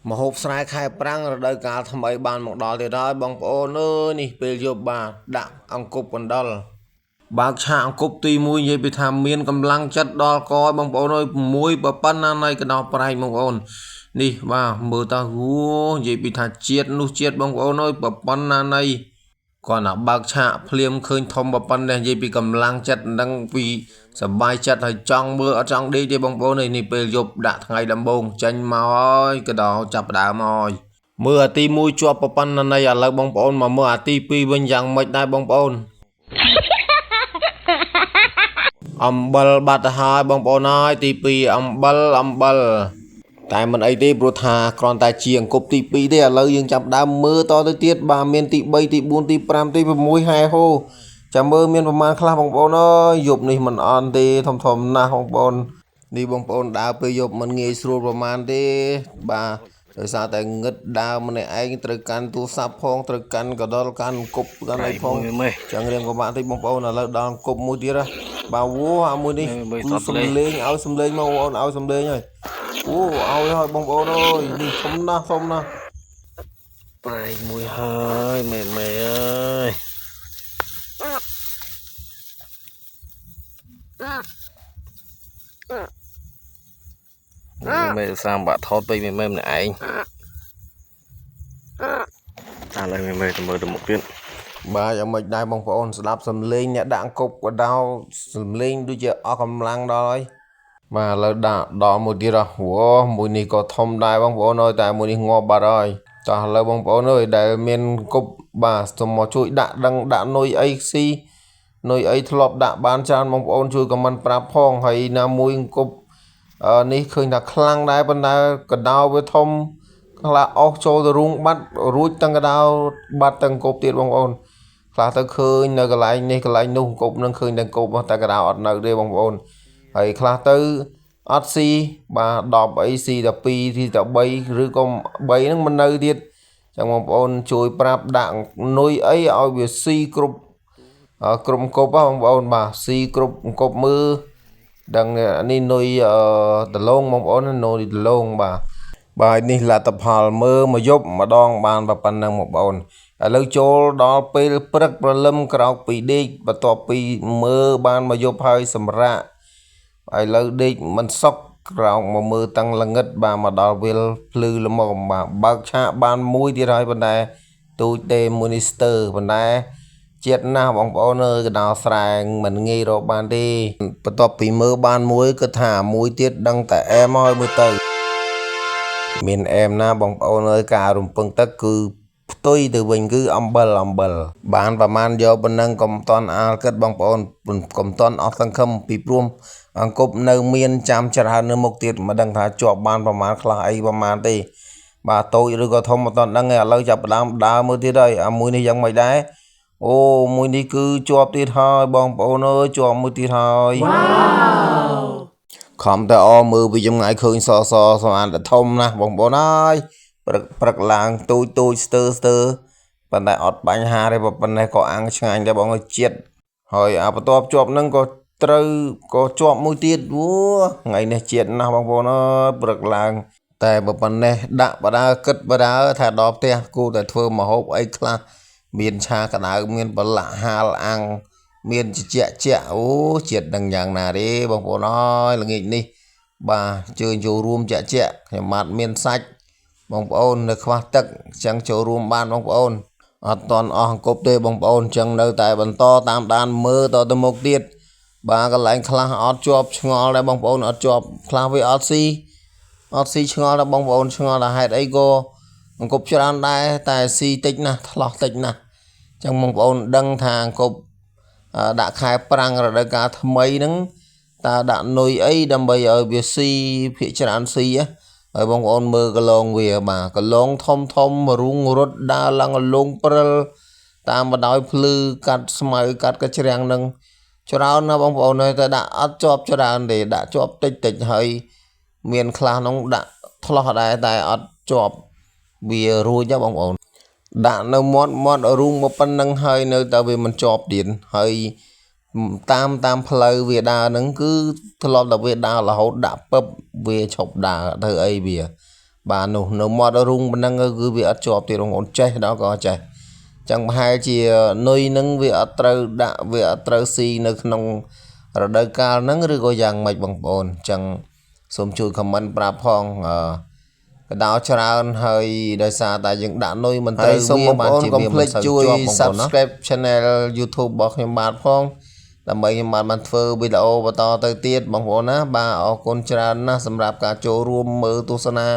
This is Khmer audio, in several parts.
mà hộp sài khai prang rồi đây cả thầm ấy bàn một đòn thì đó bóng ô nơi nè bê vô bà đặng ông cục còn đó bác chạng cục tuy mùi như bị tham miên cầm lăng chất đó coi bóng ô nơi mùi bà phân này cái đó bà bóng ôn nè bà mơ ta hú như bị thà chiết nụ chiết bóng ô nơi bà phân này còn là bác chạ phliêm khơi thông bà phân này như bị cầm lăng chất đang vì sầm bay chất hay trong mưa ở trong đi thì bóng bố này nè bê dục đã ngày đâm bông chanh mà ơi cái đó chập đá mồi mưa ti mui cho bà phân này à lời bóng bố mà mưa ti pi bên dàng mệt đai bóng bố bal bát hai bóng bố này ti pi bal tại mình ấy đi bro thà còn tại chieng cục ti pi đây là lời dương chập đá mưa to tới tiết bà miền ti bay ti buôn ti pram ti mùi hai hô chạm mơ miềnประมาณ ខ្លះ បងប្អូន អើយ យប់ នេះ មិន អន់ ទេ ធំ ណាស់ បងប្អូន នេះ បងប្អូន ដើរ ពេល យប់ មិន ងាយ ស្រួល ប្រមាណ ទេ បាទ ដោយសារ តែ ងឹត ដើរ ម្នាក់ ឯង ត្រូវ កាន់ ទូរស័ព្ទ ផង ត្រូវ កាន់ កដល កាន់ គប់ កាន់ អី ផង ចឹង រៀង ពិបាក តិច បងប្អូន ឥឡូវ ដល់ គប់ មួយ ទៀត ហ៎ បាទ វ៉ូ អា មួយ នេះ គឺ សំលេង ឲ្យ សំលេង មក បងប្អូន ឲ្យ សំលេង ហើយ អូ ឲ្យ ហើយ បងប្អូន អើយ នេះ ធំ ណាស់ ធំ ណាស់ បាយ មួយ ហើយ មេ អើយមេសាមបាក់ថតពេកមេម្នាក់ឯងតែឡើយមេទៅមើលទៅមុខទៀតបាទយ៉ាងម៉េចដែរបងប្អូនស្ដាប់សំឡេងអ្នកដាក់គប់ក៏ដោសំឡេងដូចជាអស់កម្លាំងដល់ហើយបាទឥឡូវដាក់ដល់មួយទៀតហ៎វ៉ូមួយនេះក៏ធំដែរបងប្អូនអើយតែមួយនេះងាប់បាត់ហើយតោះឥឡូវបងប្អូនអើយដែលមានគប់បាទសូមមកជួយដាក់ដឹងដាក់នុយអីស៊ីនុយអីធ្លាប់ដាក់បានច្រើនបងប្អូនជួយខមមិនប្រាប់ផងហើយណាមួយគប់នេះឃើញថាខ្លាំងដែរប៉ុន្តែកដោវាធំខ្លះអស់ចូលទៅរូងបាត់រួចទាំងកដោបាត់ទាំងគប់ទៀតបងប្អូនខ្លះទៅឃើញនៅកន្លែងនេះកន្លែងនោះគប់នឹងឃើញទាំងគប់តែកដោអត់នៅទេបងប្អូនហើយខ្លះទៅអត់ស៊ីបាទ10អីស៊ីតែ2ទីតែ3ឬក៏3ហ្នឹងមិននៅទៀតចឹងបងប្អូនជួយប្រាប់ដាក់នុយអីឲ្យវាស៊ីគ្រប់ក្រុមគប់បងប្អូនបាទស៊ីគ្រប់គប់មើលដឹងនេះនុយដលងបងប្អូននុយដលងបាទនេះលទ្ធផលមើលមកយប់ម្ដងបានប៉ុណ្ណឹងបងប្អូនឥឡូវចូលដល់ពេលព្រឹកព្រលឹមក្រោកពីដេកបន្ទាប់ពីមើលបានមកយប់ហើយសម្រាកឥឡូវដេកមិនសុខក្រោកមកមើលតាំងល្ងឹតបាទមកដល់វិលភ្លឺល្មមបាទបើកឆាកបានមួយទៀតហើយប៉ុន្តែទូចទេមួយនេះស្ទើប៉ុន្តែជាតិណាស់បងប្អូនអើយកដោស្រែងមិនងាយរកបានទេបន្ទាប់ពីមើលបានមួយគឺថាមួយទៀតដឹងតែអែមហើយមើលទៅមានអែមណាបងប្អូនអើយការរំពឹងទឹកគឺផ្ទុយទៅវិញគឺអំបិលបានប្រមាណយកប៉ុណ្ណឹងកុំតន់អាលគិតបងប្អូនកុំតន់អស់សង្ឃឹមពីព្រមអង្គប់នៅមានចាំច្រើននៅមុខទៀតមិនដឹងថាជាប់បានប្រមាណខ្លះអីប្រមាណទេបាទតូចឬក៏ធំមិនតន់ដឹងទេឥឡូវចាប់ផ្ដើមដើរមើលទៀតហើយអាមួយនេះយ៉ាងម៉េចដែរអូមួយនេះគឺជាប់ទៀតហើយបងប្អូនអើយជាប់មួយទៀតហើយវ៉ាវខំតែអមើលពីចម្ងាយឃើញសស្មានតែធំណាស់បងប្អូនអើយព្រឹកឡើងទូចស្ទើប៉ុន្តែអត់បញ្ហាទេប៉ុន្តែក៏អាំងឆ្ងាញ់ដែរបងអើយជាតិហើយអាបន្ទាប់ជាប់ហ្នឹងក៏ជាប់មួយទៀតវ៉ូថ្ងៃនេះជាតិណាស់បងប្អូនអើយព្រឹកឡើងតែប៉ុណ្ណេះដាក់បដាគិតបដាថាដល់ផ្ទះគូតែធ្វើម្ហូបអីខ្លះមានឆាក្តៅមានប្រឡាក់ហាលអាំងមានជាអូជាតិដឹងយ៉ាងណាទេបងប្អូនអើយល្ងាចនេះបាទជើញចូលរួមជាខ្ញុំបាទមានសាច់បងប្អូននៅខ្វះទឹកចឹងចូលរួមបានបងប្អូនអត់តន់អស់អង្គប់ទេបងប្អូនចឹងនៅតែបន្តតាមដានមើលតទៅមុខទៀតបាទកន្លែងខ្លះអត់ជាប់ឆ្ងល់ដែរបងប្អូនអត់ជាប់ខ្លះវាអត់ស៊ីឆ្ងល់ដែរបងប្អូនឆ្ងល់ថាហេតុអីក៏អង្គប់ច្រើនដែរតែស៊ីតិចណាស់ថ្លោះតិចណាស់ចឹងបងប្អូនដឹងថាអង្គប់ដាក់ខែប្រាំងរដូវកាលថ្មីហ្នឹងតើដាក់នុយអីដើម្បីឲ្យវាស៊ីភាគច្រើនស៊ីហើយបងប្អូនមើលកន្លងវាបាទកន្លងធំរូងរត់ដើរឡើងលងព្រិលតាមបណ្ដោយភ្លឺកាត់ស្មៅកាត់កច្រាំងនឹងច្រើនណាបងប្អូនហើយតែដាក់អត់ជាប់ច្រើនទេដាក់ជាប់តិចហើយមានខ្លះនោះដាក់ថ្លោះដែរតែអត់ជាប់វារួចណាបងប្អូនដាក់នៅមាត់រូងមកប៉ុណ្្នឹងហើយនៅតែវាមិនជាប់ទៀតហើយតាមផ្លូវវាដើរហ្នឹងគឺធ្លាប់តែវាដើររហូតដាក់ពឹបវាឈប់ដើរធ្វើអីវា បាទនោះនៅមាត់រុងប៉ុណ្ណឹងគឺវាអត់ជាប់ទេបងប្អូនចេះដល់ក៏ចេះចឹងប្រហែលជានុយនឹងវាអត់ត្រូវដាក់វាអត់ត្រូវស៊ីនៅក្នុងរដូវកាលហ្នឹងឬក៏យ៉ាងម៉េចបងប្អូនចឹងសូមជួយ comment ប្រាប់ផងកដោច្រើនហើយដោយសារតែយើងដាក់នុយមិនត្រូវសូមបងប្អូនកុំភ្លេចជួយ Subscribe Channel YouTube របស់ខ្ញុំបាទផងដើម្បីខ្ញុំបានធ្វើវីដេអូបន្តទៅទៀតបងប្អូនណាបាទអរគុណច្រើនណាស់សម្រាប់ការចូលរួមមើលទស្សនា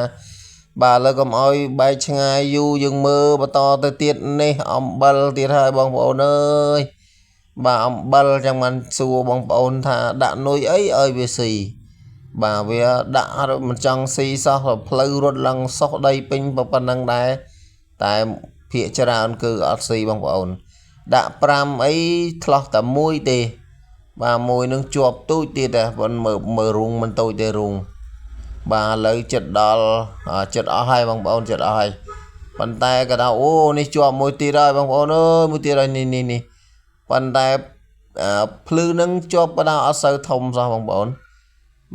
បាទឥឡូវកុំអោយបែកឆ្ងាយយូរយើងមើលបន្តទៅទៀតនេះអំបិលទៀតហើយបងប្អូនអើយបាទអំបិលចឹងបានសួរបងប្អូនថាដាក់នុយអីឲ្យវាស៊ីបាទវាដាក់មិនចង់ស៊ីសោះផ្លូវរត់ឡើងសុះដីពេញប៉ុណ្ណឹងដែរតែភាគច្រើនគឺអត់ស៊ីបងប្អូនដាក់5អីឆ្លោះតែមួយទេបាទមួយនឹងជាប់ទូចទៀតតែប៉ុនមើលរូងមិនទូចទេរូងបាទឥឡូវចិត្តដល់ចិត្តអស់ហើយបងប្អូនចិត្តអស់ហើយប៉ុន្តែក៏ដល់អូនេះជាប់មួយទៀតហើយបងប្អូនអើយមួយទៀតហើយនេះប៉ុន្តែភ្លឺនឹងជាប់ក៏ដល់អត់សូវធំសោះបងប្អូន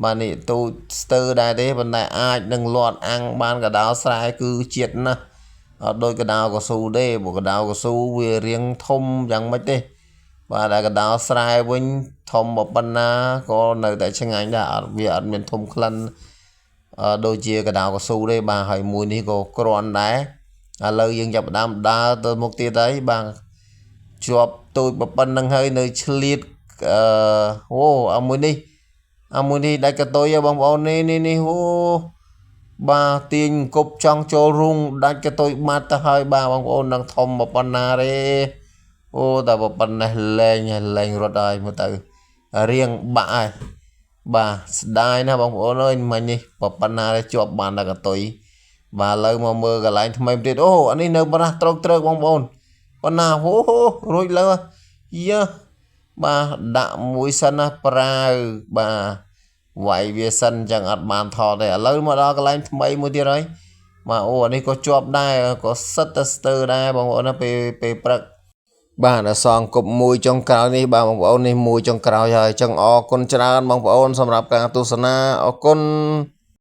បាទនេះទូចស្ទើរដែរទេប៉ុន្តែអាចនឹងលាត់អាំងបានកដោស្រែគឺជាតិណាស់អត់ដូចកដោកស៊ូទេព្រោះកដោកស៊ូវារៀងធំយ៉ាងម៉េចទេបាទតែកដោស្រែវិញធំប៉ុណ្ណាក៏នៅតែឆ្ងាញ់ដែរវាអត់មានធំក្លិនដូចជាកដោកស៊ូទេបាទហើយមួយនេះក៏ក្រាន់ដែរឥឡូវយើងចាប់ផ្ដើមដើរទៅមុខទៀតហើយបាទជាប់ទូចប៉ុណ្្នឹងហើយនៅឆ្លៀតអូអាមួយនេះដាច់កតុយបងប្អូននេះអូបាទទាញគប់ចង់ចូលរុងដាច់កតុយបាត់ទៅហើយបាទបងប្អូននឹងធំប៉ុណ្ណាទេអូតែប៉ុណ្ណេះលែងរត់ហើយមើលទៅរៀងបាក់ហើយបាទស្ដាយណាបងប្អូនអើយមិញនេះប៉ុណ្ណាទេជាប់បានដល់កតុយបាទឥឡូវមកមើលកន្លែងថ្មីទៀតអូអានេះនៅប្រាស់ត្រូវបងប្អូនប៉ុណ្ណាអូរួចលើយ៉ាបាទដាក់មួយសិនណាប្រាវបាទវាយវាសិនចឹងអត់បានថតទេឥឡូវមកដល់កន្លែងថ្មីមួយទៀតហើយបាទអូអានេះក៏ជាប់ដែរក៏សិតតែស្ទើរដែរបងប្អូនណាពេលព្រឹកបាទអសងគប់មួយចុងក្រោយនេះបាទបងប្អូននេះមួយចុងក្រោយហើយចឹងអរគុណច្រើនបងប្អូនសម្រាប់ការទស្សនាអរគុណ